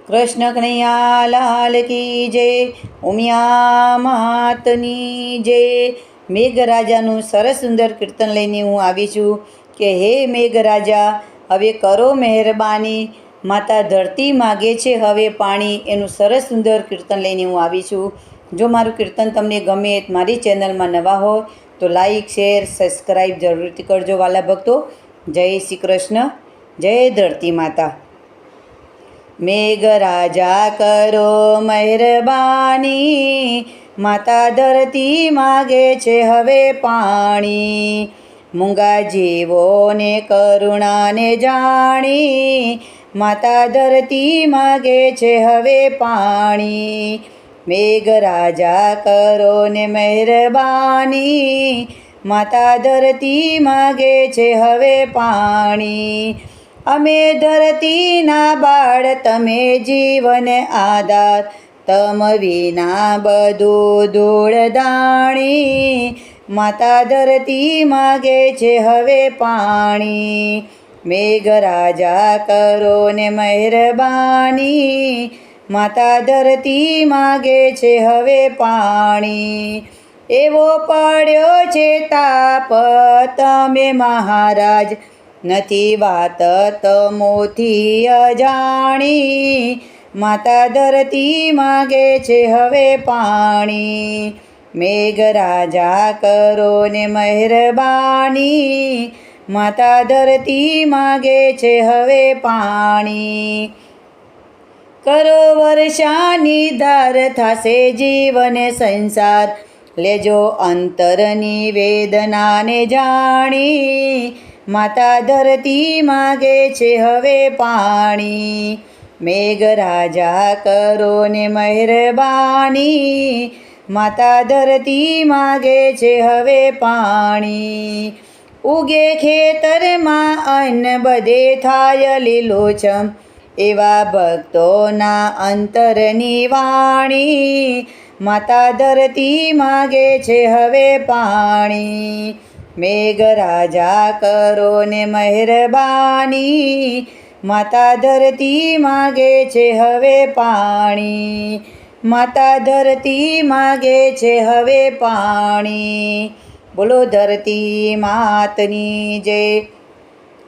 કૃષ્ણ કનૈયા લાલ કી જય, ઉમિયા માતની જય। મેઘરાજાનું સરસ સુંદર કીર્તન લઈને હું આવી છું કે હે મેઘરાજા હવે કરો મહેરબાની, માતા ધરતી માગે છે હવે પાણી। એનું સરસ સુંદર કીર્તન લઈને હું આવી છું। જો મારું કીર્તન તમને ગમે, મારી ચેનલમાં નવા હો તો લાઈક શેર સબસ્ક્રાઈબ જરૂરથી કરજો વાલા ભક્તો। જય શ્રી કૃષ્ણ, જય ધરતી માતા। મેઘરાજા કરો મહેરબાની, માતા ધરતી માગે છે હવે પાણી। મૂંગા જીવોને કરુણાને જાણી, માતા ધરતી માગે છે હવે પાણી। મેઘરાજા કરો ને મહેરબાની, માતા ધરતી માગે છે હવે પાણી। અમે ધરતીના બાળ, તમે જીવન આધાર, તમ વિના બધું ધૂળ ધાણી। માતા ધરતી માગે છે હવે પાણી। મેઘરાજા કરો ને મહેરબાની, માતા ધરતી માગે છે હવે પાણી। એવો પડ્યો છે તાપ તમે મહારાજ, નથી વાત તમોથી અજાણી। માતા ધરતી માગે છે હવે પાણી। મેઘરાજા કરો ને મહેરબાની, માતા ધરતી માગે છે હવે પાણી। કરો વર્ષાની ધાર, થાશે જીવન સંસાર, લેજો અંતરની વેદનાને જાણી। માતા ધરતી માગે છે હવે પાણી। મેઘરાજા કરો ને મહેરબાની, માતા ધરતી માગે છે હવે પાણી। ઉગે ખેતરમાં અન્ન, બધે થાય લીલોછમ, એવા ભક્તોના અંતરની વાણી। માતા ધરતી માગે છે હવે પાણી। મેઘરાજા કરો ને મહેરબાની, માતા ધરતી માગે છે હવે પાણી। માતા ધરતી માગે છે હવે પાણી। બોલો ધરતી માતની જય,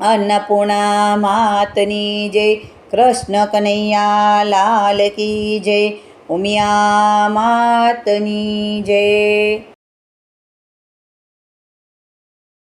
અન્નપૂર્ણા માતની જય, કૃષ્ણ કનૈયા લાલ કી જય, ઉમિયા માતની જય।